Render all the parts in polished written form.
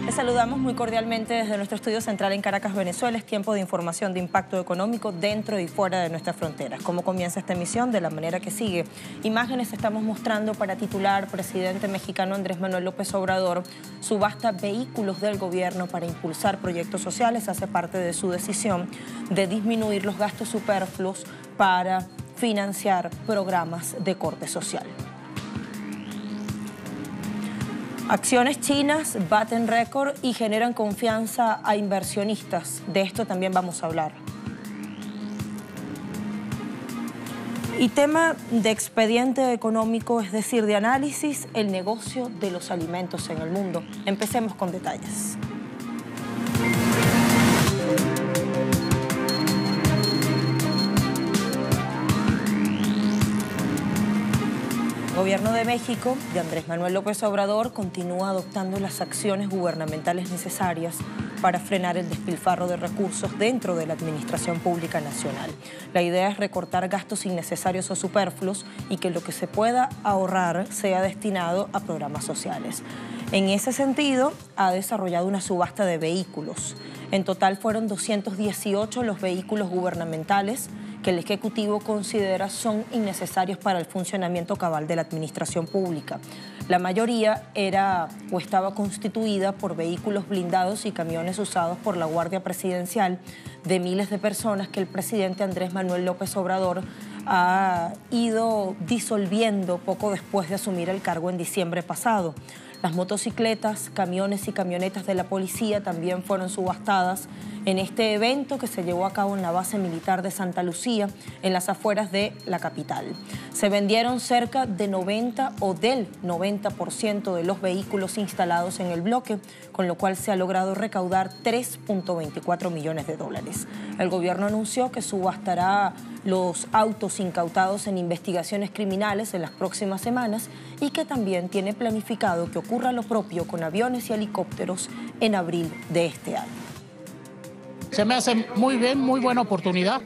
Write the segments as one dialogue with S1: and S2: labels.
S1: Les saludamos muy cordialmente desde nuestro estudio central en Caracas, Venezuela. Es tiempo de información de impacto económico dentro y fuera de nuestras fronteras. ¿Cómo comienza esta emisión? De la manera que sigue. Imágenes estamos mostrando para titular presidente mexicano Andrés Manuel López Obrador. Subasta vehículos del gobierno para impulsar proyectos sociales. Hace parte de su decisión de disminuir los gastos superfluos para financiar programas de corte social. Acciones chinas baten récord y generan confianza a inversionistas. De esto también vamos a hablar. Y tema de expediente económico, es decir, de análisis, el negocio de los alimentos en el mundo. Empecemos con detalles. El gobierno de México, de Andrés Manuel López Obrador, continúa adoptando las acciones gubernamentales necesarias para frenar el despilfarro de recursos dentro de la Administración Pública Nacional. La idea es recortar gastos innecesarios o superfluos y que lo que se pueda ahorrar sea destinado a programas sociales. En ese sentido, ha desarrollado una subasta de vehículos. En total fueron 218 los vehículos gubernamentales que el Ejecutivo considera son innecesarios para el funcionamiento cabal de la administración pública. La mayoría era o estaba constituida por vehículos blindados y camiones usados por la Guardia Presidencial de miles de personas que el presidente Andrés Manuel López Obrador ha ido disolviendo poco después de asumir el cargo en diciembre pasado. Las motocicletas, camiones y camionetas de la policía también fueron subastadas en este evento que se llevó a cabo en la base militar de Santa Lucía, en las afueras de la capital. Se vendieron cerca de 90 o del 90% de los vehículos instalados en el bloque, con lo cual se ha logrado recaudar 3.24 millones de dólares. El gobierno anunció que subastará los autos incautados en investigaciones criminales en las próximas semanas y que también tiene planificado que ocurra lo propio con aviones y helicópteros en abril de este año.
S2: Se me hace muy bien, muy buena oportunidad,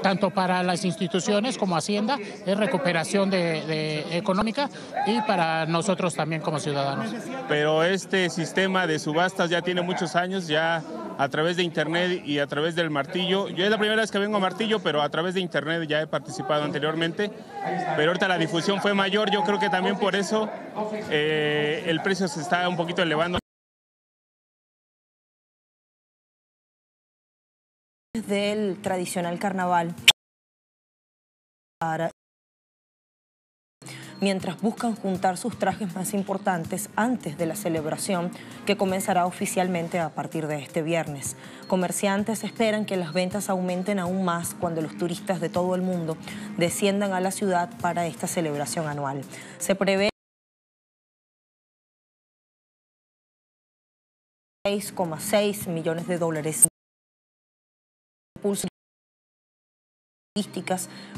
S2: tanto para las instituciones como Hacienda, es recuperación económica y para nosotros también como ciudadanos.
S3: Pero este sistema de subastas ya tiene muchos años, ya a través de internet y a través del Martillo. Yo es la primera vez que vengo a Martillo, pero a través de internet ya he participado anteriormente. Pero ahorita la difusión fue mayor, yo creo que también por eso el precio se está un poquito elevando.
S1: Del tradicional carnaval mientras buscan juntar sus trajes más importantes antes de la celebración que comenzará oficialmente a partir de este viernes. Comerciantes esperan que las ventas aumenten aún más cuando los turistas de todo el mundo desciendan a la ciudad para esta celebración anual. Se prevé 6,6 millones de dólares.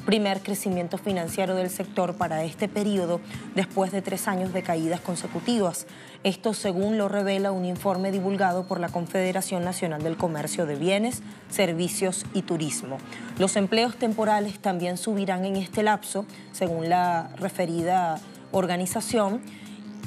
S1: Primer crecimiento financiero del sector para este periodo después de 3 años de caídas consecutivas. Esto según lo revela un informe divulgado por la Confederación Nacional del Comercio de Bienes, Servicios y Turismo. Los empleos temporales también subirán en este lapso, según la referida organización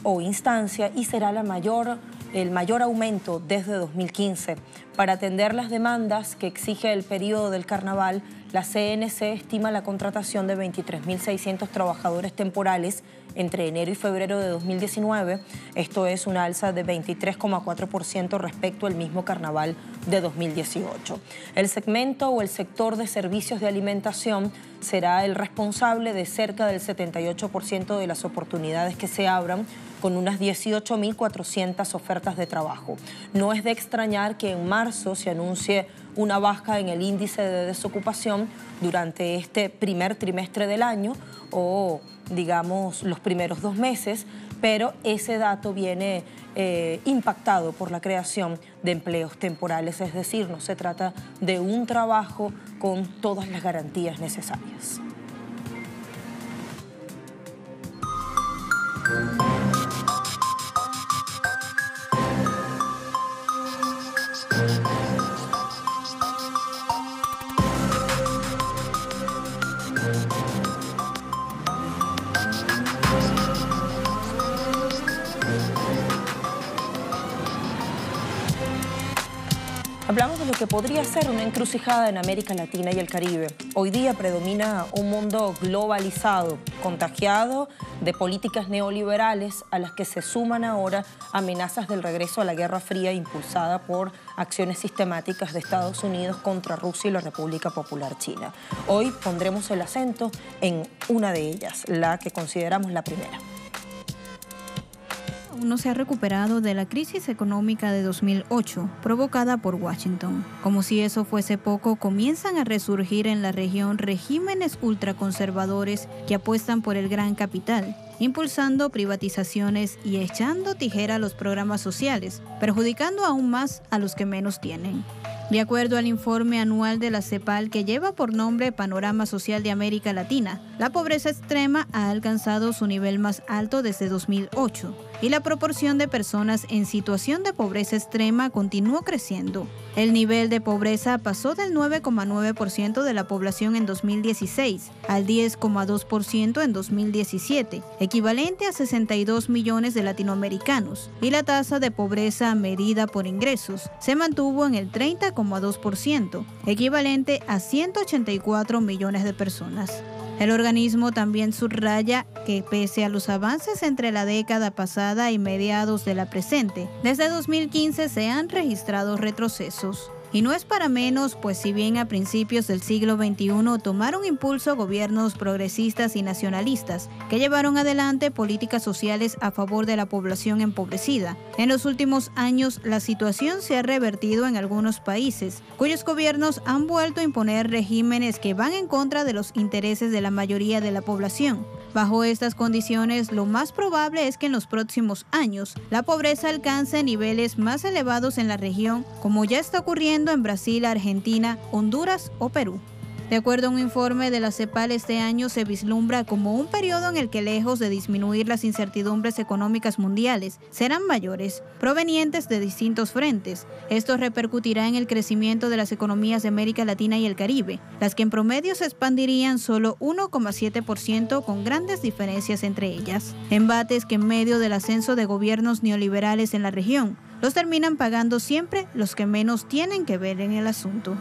S1: o instancia, y será el mayor aumento desde 2015. Para atender las demandas que exige el periodo del carnaval, la CNC estima la contratación de 23.600 trabajadores temporales entre enero y febrero de 2019. Esto es una alza de 23,4% respecto al mismo carnaval de 2018. El segmento o el sector de servicios de alimentación será el responsable de cerca del 78% de las oportunidades que se abran, con unas 18.400 ofertas de trabajo. No es de extrañar que en marzo se anuncie una baja en el índice de desocupación durante este primer trimestre del año o, digamos, los primeros 2 meses, pero ese dato viene impactado por la creación de empleos temporales, es decir, no se trata de un trabajo con todas las garantías necesarias. Hablamos de lo que podría ser una encrucijada en América Latina y el Caribe. Hoy día predomina un mundo globalizado, contagiado de políticas neoliberales a las que se suman ahora amenazas del regreso a la Guerra Fría impulsada por acciones sistemáticas de Estados Unidos contra Rusia y la República Popular China. Hoy pondremos el acento en una de ellas, la que consideramos la primera.
S4: No se ha recuperado de la crisis económica de 2008, provocada por Washington. Como si eso fuese poco, comienzan a resurgir en la región regímenes ultraconservadores que apuestan por el gran capital, impulsando privatizaciones y echando tijera a los programas sociales, perjudicando aún más a los que menos tienen. De acuerdo al informe anual de la CEPAL, que lleva por nombre Panorama Social de América Latina, la pobreza extrema ha alcanzado su nivel más alto desde 2008 y la proporción de personas en situación de pobreza extrema continuó creciendo. El nivel de pobreza pasó del 9,9% de la población en 2016 al 10,2% en 2017, equivalente a 62 millones de latinoamericanos, y la tasa de pobreza medida por ingresos se mantuvo en el 30,2%, equivalente a 184 millones de personas. El organismo también subraya que pese a los avances entre la década pasada y mediados de la presente, desde 2015 se han registrado retrocesos. Y no es para menos, pues si bien a principios del siglo XXI tomaron impulso gobiernos progresistas y nacionalistas que llevaron adelante políticas sociales a favor de la población empobrecida, en los últimos años la situación se ha revertido en algunos países, cuyos gobiernos han vuelto a imponer regímenes que van en contra de los intereses de la mayoría de la población. Bajo estas condiciones, lo más probable es que en los próximos años la pobreza alcance niveles más elevados en la región, como ya está ocurriendo en Brasil, Argentina, Honduras o Perú. De acuerdo a un informe de la CEPAL, este año se vislumbra como un periodo en el que, lejos de disminuir las incertidumbres económicas mundiales, serán mayores, provenientes de distintos frentes. Esto repercutirá en el crecimiento de las economías de América Latina y el Caribe, las que en promedio se expandirían solo 1,7% con grandes diferencias entre ellas. Embates que en medio del ascenso de gobiernos neoliberales en la región, los terminan pagando siempre los que menos tienen que ver en el asunto.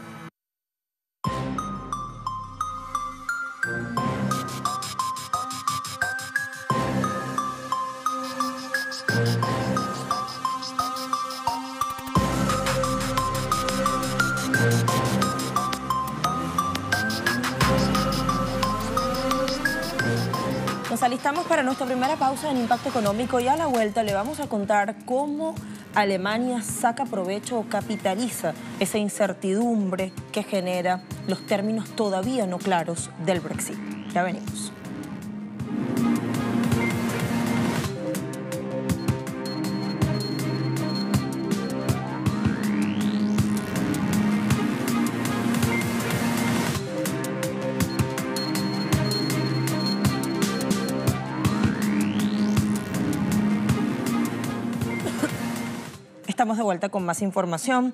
S1: Nos alistamos para nuestra primera pausa en Impacto Económico y a la vuelta le vamos a contar cómo Alemania saca provecho o capitaliza esa incertidumbre que genera los términos todavía no claros del Brexit. Ya venimos. Estamos de vuelta con más información.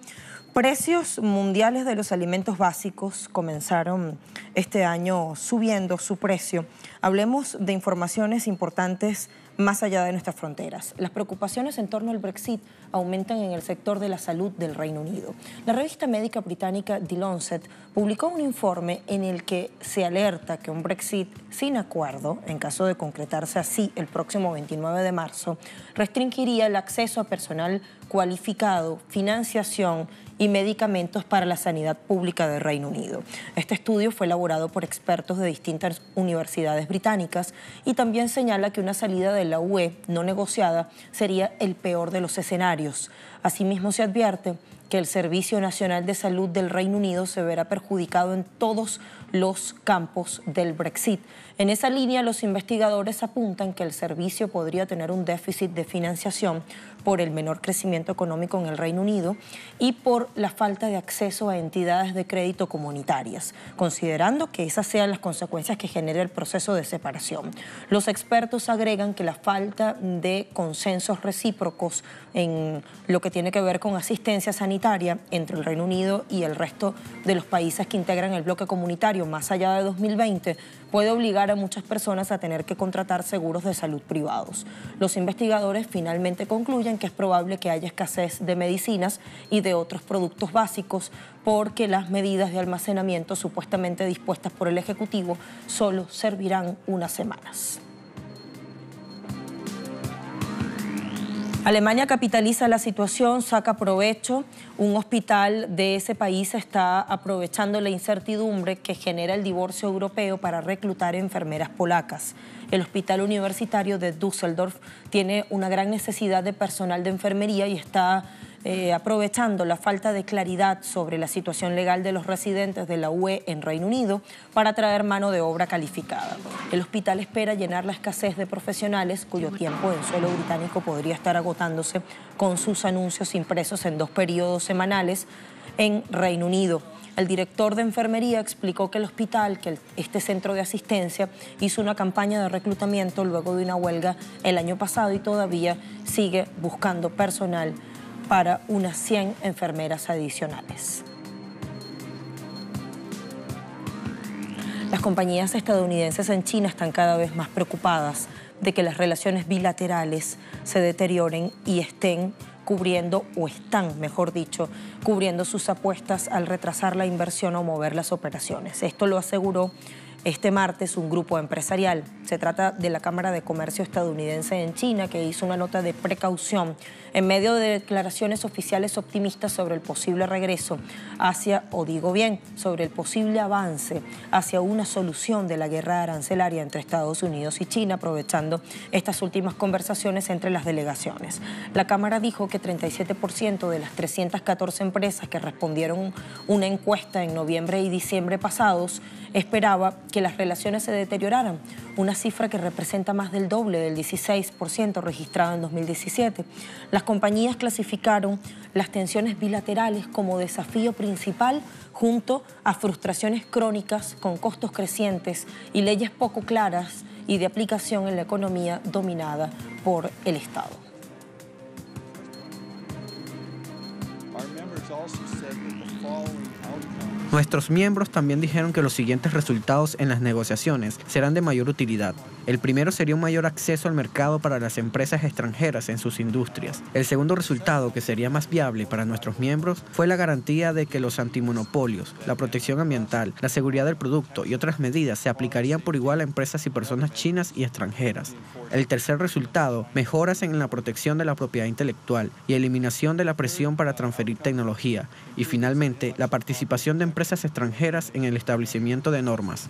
S1: Precios mundiales de los alimentos básicos comenzaron este año subiendo su precio. Hablemos de informaciones importantes más allá de nuestras fronteras. Las preocupaciones en torno al Brexit aumentan en el sector de la salud del Reino Unido. La revista médica británica The Lancet publicó un informe en el que se alerta que un Brexit sin acuerdo, en caso de concretarse así el próximo 29 de marzo, restringiría el acceso a personal cualificado, financiación y medicamentos para la sanidad pública del Reino Unido. Este estudio fue elaborado por expertos de distintas universidades británicas y también señala que una salida de la UE no negociada sería el peor de los escenarios. Asimismo, se advierte que el Servicio Nacional de Salud del Reino Unido se verá perjudicado en todos los campos del Brexit. En esa línea, los investigadores apuntan que el servicio podría tener un déficit de financiación por el menor crecimiento económico en el Reino Unido y por la falta de acceso a entidades de crédito comunitarias, considerando que esas sean las consecuencias que genera el proceso de separación. Los expertos agregan que la falta de consensos recíprocos en lo que tiene que ver con asistencia sanitaria humanitaria entre el Reino Unido y el resto de los países que integran el bloque comunitario más allá de 2020 puede obligar a muchas personas a tener que contratar seguros de salud privados. Los investigadores finalmente concluyen que es probable que haya escasez de medicinas y de otros productos básicos porque las medidas de almacenamiento supuestamente dispuestas por el Ejecutivo solo servirán unas semanas. Alemania capitaliza la situación, saca provecho. Un hospital de ese país está aprovechando la incertidumbre que genera el divorcio europeo para reclutar enfermeras polacas. El hospital universitario de Düsseldorf tiene una gran necesidad de personal de enfermería y está aprovechando la falta de claridad sobre la situación legal de los residentes de la UE en Reino Unido para traer mano de obra calificada. El hospital espera llenar la escasez de profesionales cuyo tiempo en suelo británico podría estar agotándose con sus anuncios impresos en 2 periodos semanales en Reino Unido. El director de enfermería explicó que el hospital, este centro de asistencia, hizo una campaña de reclutamiento luego de una huelga el año pasado y todavía sigue buscando personal para unas 100 enfermeras adicionales. Las compañías estadounidenses en China están cada vez más preocupadas de que las relaciones bilaterales se deterioren y están, mejor dicho, cubriendo sus apuestas al retrasar la inversión o mover las operaciones. Esto lo aseguró este martes un grupo empresarial. Se trata de la Cámara de Comercio estadounidense en China, que hizo una nota de precaución en medio de declaraciones oficiales optimistas sobre el posible regreso sobre el posible avance hacia una solución de la guerra arancelaria entre Estados Unidos y China, aprovechando estas últimas conversaciones entre las delegaciones. La Cámara dijo que 37% de las 314 empresas que respondieron una encuesta en noviembre y diciembre pasados esperaba que las relaciones se deterioraran, una cifra que representa más del doble del 16% registrado en 2017. Las compañías clasificaron las tensiones bilaterales como desafío principal junto a frustraciones crónicas con costos crecientes y leyes poco claras y de aplicación en la economía dominada por el Estado.
S5: Nuestros miembros también dijeron que los siguientes resultados en las negociaciones serán de mayor utilidad. El primero sería un mayor acceso al mercado para las empresas extranjeras en sus industrias. El segundo resultado, que sería más viable para nuestros miembros, fue la garantía de que los antimonopolios, la protección ambiental, la seguridad del producto y otras medidas se aplicarían por igual a empresas y personas chinas y extranjeras. El tercer resultado, mejoras en la protección de la propiedad intelectual y eliminación de la presión para transferir tecnología. Y finalmente, la participación de empresas extranjeras en el establecimiento de normas.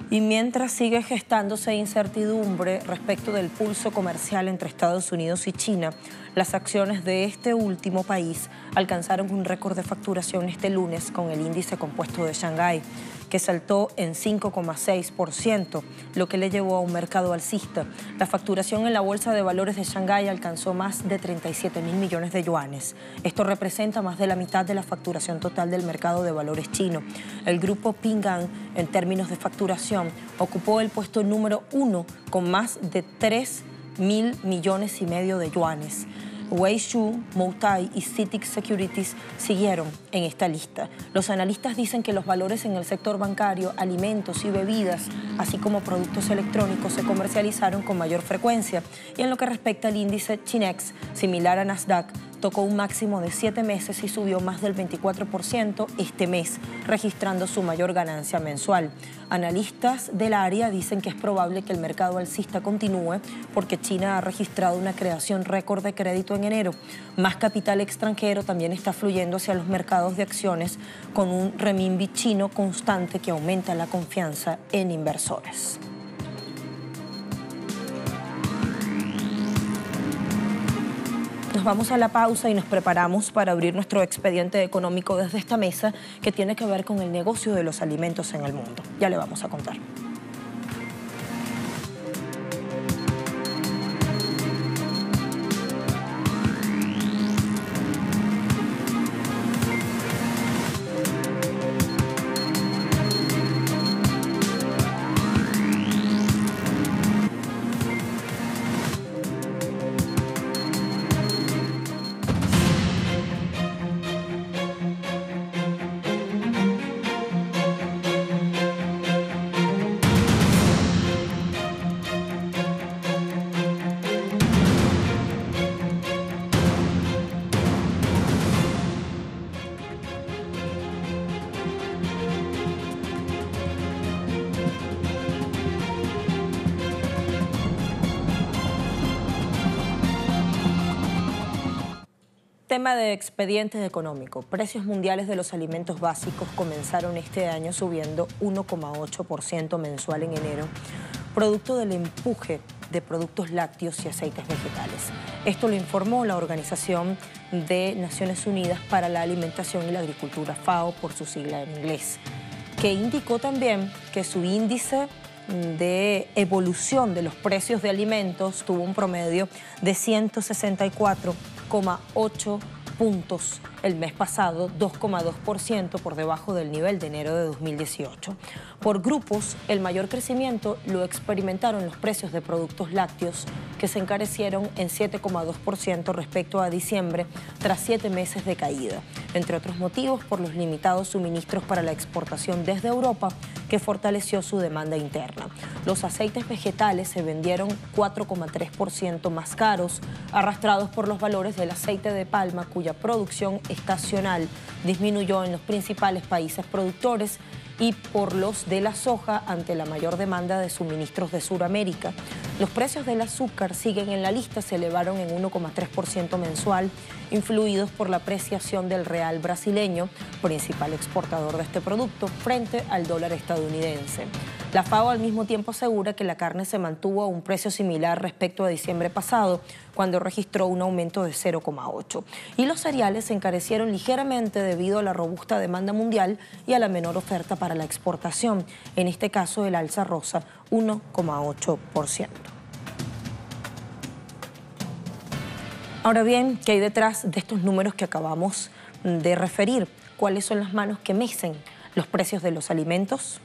S1: Y mientras sigue gestándose incertidumbre respecto del pulso comercial entre Estados Unidos y China, las acciones de este último país alcanzaron un récord de facturación este lunes con el índice compuesto de Shanghái, que saltó en 5,6%, lo que le llevó a un mercado alcista. La facturación en la Bolsa de Valores de Shanghái alcanzó más de 37.000 millones de yuanes. Esto representa más de la mitad de la facturación total del mercado de valores chino. El grupo Ping An, en términos de facturación, ocupó el puesto número 1 con más de 3.000 millones y medio de yuanes. Weishu, Moutai y CITIC Securities siguieron en esta lista. Los analistas dicen que los valores en el sector bancario, alimentos y bebidas, así como productos electrónicos, se comercializaron con mayor frecuencia. Y en lo que respecta al índice Chinex, similar a Nasdaq, tocó un máximo de 7 meses y subió más del 24% este mes, registrando su mayor ganancia mensual. Analistas del área dicen que es probable que el mercado alcista continúe porque China ha registrado una creación récord de crédito en enero. Más capital extranjero también está fluyendo hacia los mercados de acciones con un renminbi chino constante que aumenta la confianza en inversores. Nos vamos a la pausa y nos preparamos para abrir nuestro expediente económico desde esta mesa que tiene que ver con el negocio de los alimentos en el mundo. Ya le vamos a contar. Tema de expedientes económicos. Precios mundiales de los alimentos básicos comenzaron este año subiendo 1,8% mensual en enero, producto del empuje de productos lácteos y aceites vegetales. Esto lo informó la Organización de Naciones Unidas para la Alimentación y la Agricultura, FAO por su sigla en inglés, que indicó también que su índice de evolución de los precios de alimentos tuvo un promedio de 164,8 puntos el mes pasado, 2,2% por debajo del nivel de enero de 2018. Por grupos, el mayor crecimiento lo experimentaron los precios de productos lácteos, que se encarecieron en 7,2% respecto a diciembre, tras 7 meses de caída. Entre otros motivos, por los limitados suministros para la exportación desde Europa, que fortaleció su demanda interna. Los aceites vegetales se vendieron 4,3% más caros, arrastrados por los valores del aceite de palma, cuya producción estacional disminuyó en los principales países productores, y por los de la soja ante la mayor demanda de suministros de Sudamérica. Los precios del azúcar siguen en la lista, se elevaron en 1,3% mensual, influidos por la apreciación del real brasileño, principal exportador de este producto, frente al dólar estadounidense. La FAO al mismo tiempo asegura que la carne se mantuvo a un precio similar respecto a diciembre pasado, cuando registró un aumento de 0,8%. Y los cereales se encarecieron ligeramente debido a la robusta demanda mundial y a la menor oferta para la exportación. En este caso, el alza rosa 1,8%. Ahora bien, ¿qué hay detrás de estos números que acabamos de referir? ¿Cuáles son las manos que mecen los precios de los alimentos?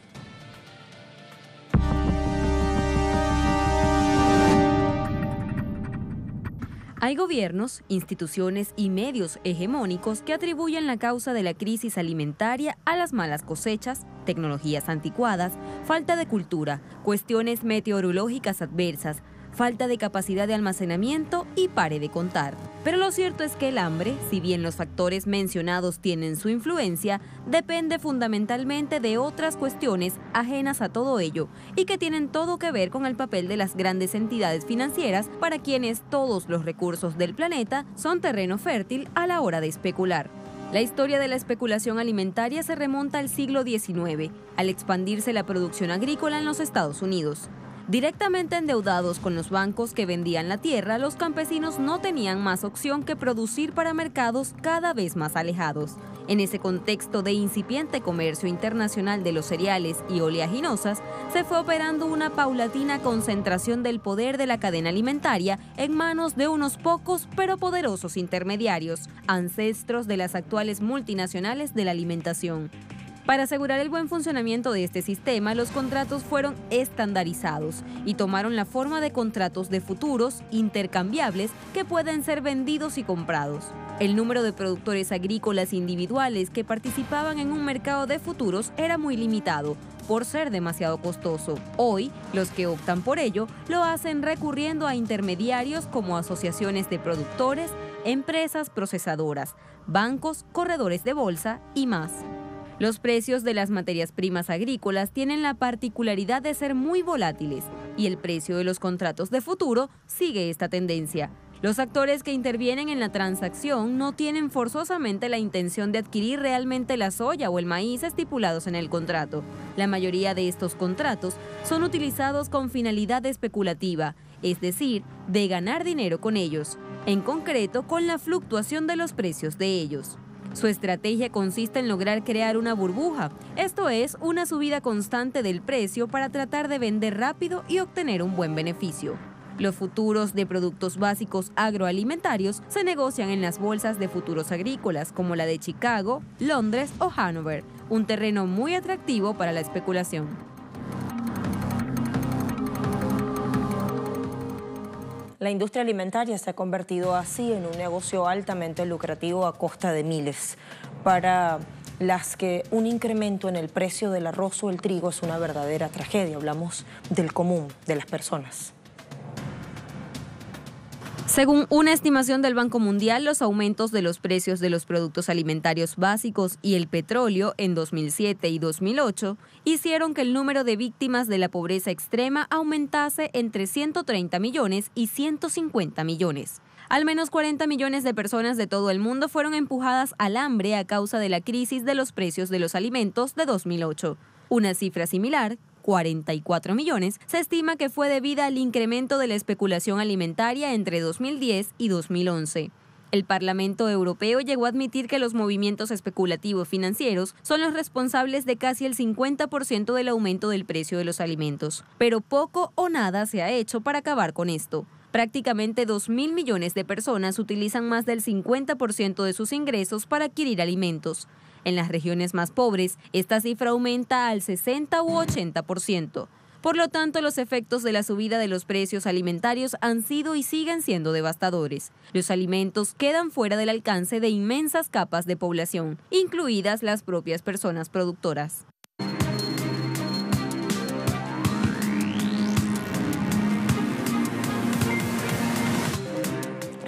S6: Hay gobiernos, instituciones y medios hegemónicos que atribuyen la causa de la crisis alimentaria a las malas cosechas, tecnologías anticuadas, falta de cultura, cuestiones meteorológicas adversas, falta de capacidad de almacenamiento y pare de contar. Pero lo cierto es que el hambre, si bien los factores mencionados tienen su influencia, depende fundamentalmente de otras cuestiones ajenas a todo ello y que tienen todo que ver con el papel de las grandes entidades financieras, para quienes todos los recursos del planeta son terreno fértil a la hora de especular. La historia de la especulación alimentaria se remonta al siglo XIX, al expandirse la producción agrícola en los Estados Unidos. Directamente endeudados con los bancos que vendían la tierra, los campesinos no tenían más opción que producir para mercados cada vez más alejados. En ese contexto de incipiente comercio internacional de los cereales y oleaginosas, se fue operando una paulatina concentración del poder de la cadena alimentaria en manos de unos pocos pero poderosos intermediarios, ancestros de las actuales multinacionales de la alimentación. Para asegurar el buen funcionamiento de este sistema, los contratos fueron estandarizados y tomaron la forma de contratos de futuros intercambiables que pueden ser vendidos y comprados. El número de productores agrícolas individuales que participaban en un mercado de futuros era muy limitado, por ser demasiado costoso. Hoy, los que optan por ello lo hacen recurriendo a intermediarios como asociaciones de productores, empresas procesadoras, bancos, corredores de bolsa y más. Los precios de las materias primas agrícolas tienen la particularidad de ser muy volátiles y el precio de los contratos de futuro sigue esta tendencia. Los actores que intervienen en la transacción no tienen forzosamente la intención de adquirir realmente la soya o el maíz estipulados en el contrato. La mayoría de estos contratos son utilizados con finalidad especulativa, es decir, de ganar dinero con ellos, en concreto con la fluctuación de los precios de ellos. Su estrategia consiste en lograr crear una burbuja, esto es, una subida constante del precio para tratar de vender rápido y obtener un buen beneficio. Los futuros de productos básicos agroalimentarios se negocian en las bolsas de futuros agrícolas como la de Chicago, Londres o Hannover, un terreno muy atractivo para la especulación.
S1: La industria alimentaria se ha convertido así en un negocio altamente lucrativo a costa de miles, para las que un incremento en el precio del arroz o el trigo es una verdadera tragedia. Hablamos del común, de las personas.
S6: Según una estimación del Banco Mundial, los aumentos de los precios de los productos alimentarios básicos y el petróleo en 2007 y 2008 hicieron que el número de víctimas de la pobreza extrema aumentase entre 130 millones y 150 millones. Al menos 40 millones de personas de todo el mundo fueron empujadas al hambre a causa de la crisis de los precios de los alimentos de 2008. Una cifra similar, 44 millones, se estima que fue debida al incremento de la especulación alimentaria entre 2010 y 2011. El Parlamento Europeo llegó a admitir que los movimientos especulativos financieros son los responsables de casi el 50% del aumento del precio de los alimentos. Pero poco o nada se ha hecho para acabar con esto. Prácticamente 2.000 millones de personas utilizan más del 50% de sus ingresos para adquirir alimentos. En las regiones más pobres, esta cifra aumenta al 60 u 80%. Por lo tanto, los efectos de la subida de los precios alimentarios han sido y siguen siendo devastadores. Los alimentos quedan fuera del alcance de inmensas capas de población, incluidas las propias personas productoras.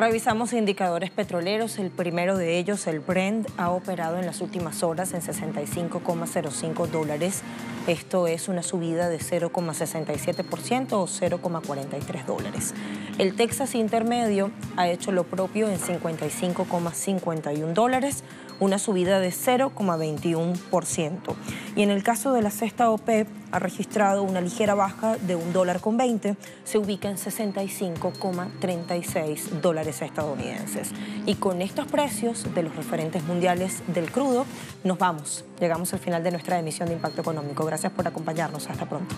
S1: Revisamos indicadores petroleros. El primero de ellos, el Brent, ha operado en las últimas horas en $65,05. Esto es una subida de 0,67% o $0,43. El Texas Intermedio ha hecho lo propio en $55,51, una subida de 0,21%. Y en el caso de la cesta OPEP, ha registrado una ligera baja de $1,20, se ubica en $65,36 estadounidenses. Y con estos precios de los referentes mundiales del crudo, nos vamos. Llegamos al final de nuestra emisión de Impacto Económico. Gracias por acompañarnos. Hasta pronto.